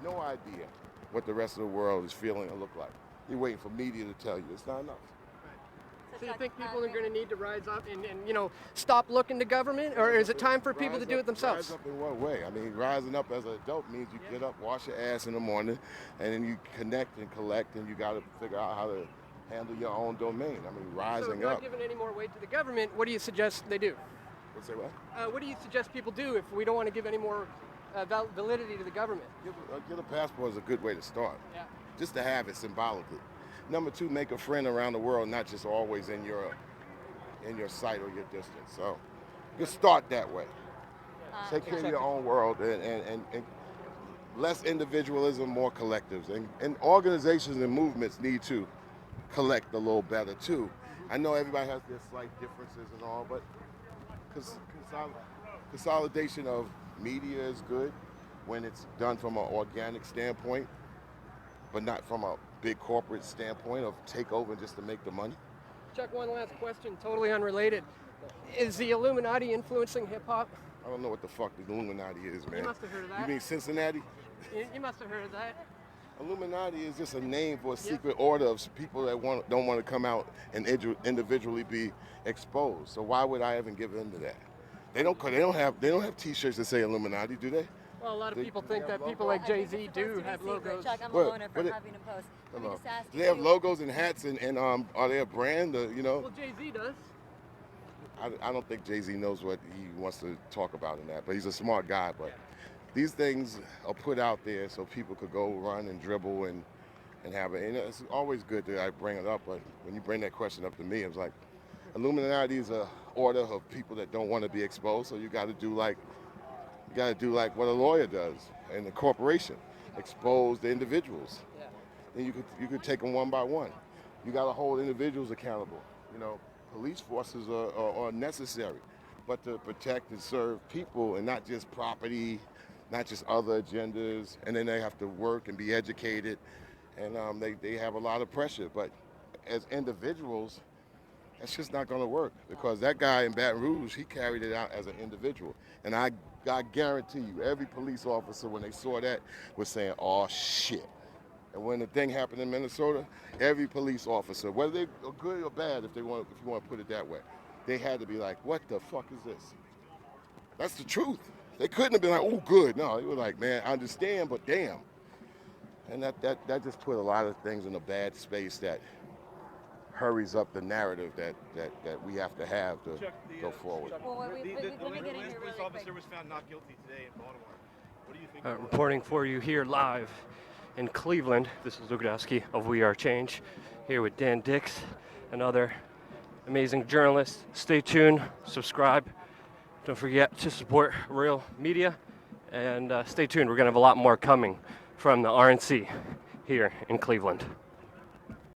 no idea what the rest of the world is feeling or look like. You're waiting for media to tell you. It's not enough. So you think people are going to need to rise up and stop looking to government, or is it time for people to do it themselves? Rise up in what way? I mean, rising up as an adult means you get up, wash your ass in the morning, and then you connect and collect, and you got to figure out how to handle your own domain. I mean, rising so if not up. giving any more weight to the government, what do you suggest they do? What's that? What? What do you suggest people do if we don't want to give any more validity to the government? Get a passport is a good way to start. Yeah. Just to have it symbolically. Number two, make a friend around the world, not just always in your sight or your distance. So just start that way. Take care of your own world and less individualism, more collectives. And organizations and movements need to collect a little better too. I know everybody has their slight differences and all, but consolidation of media is good when it's done from an organic standpoint, but not from a big corporate standpoint of takeover just to make the money. Chuck, one last question, totally unrelated. Is the Illuminati influencing hip-hop? I don't know what the fuck the Illuminati is, man. You must have heard of that. You mean Cincinnati? You must have heard of that. Illuminati is just a name for a secret order of people that don't want to come out and individually be exposed. So why would I even give in to that? They don't have T-shirts that say Illuminati, do they? Well, a lot of people think that people like Jay-Z do have logos. Chuck, I'm a loner for having a post. Let me just ask do they have logos and hats and are they a brand? Well, Jay-Z does. I don't think Jay-Z knows what he wants to talk about in that, but he's a smart guy. But these things are put out there so people could go run and dribble and have it. And it's always good that I bring it up, but when you bring that question up to me, it's like Illuminati is a order of people that don't want to be exposed. So you got to do like what a lawyer does in a corporation, expose the individuals. And you could take them one by one. You got to hold individuals accountable. Police forces are necessary, but to protect and serve people and not just property, not just other agendas. And then they have to work and be educated, and they have a lot of pressure. But as individuals, that's just not going to work, because that guy in Baton Rouge, he carried it out as an individual. And I guarantee you, every police officer, when they saw that, was saying, "Oh shit." And when the thing happened in Minnesota, every police officer, whether they are good or bad, if you want to put it that way, they had to be like, "What the fuck is this?" That's the truth. They couldn't have been like, "Oh, good." No, they were like, "Man, I understand, but damn." And that just put a lot of things in a bad space that hurries up the narrative that we have to have to go forward. Well, let me get in here police really officer quick. was found not guilty today in Baltimore. What do you think? Reporting for you here live in Cleveland. This is Lukadowski of WeAreChange, here with Dan Dix and other amazing journalists. Stay tuned, subscribe. Don't forget to support real media, and stay tuned. We're going to have a lot more coming from the RNC here in Cleveland.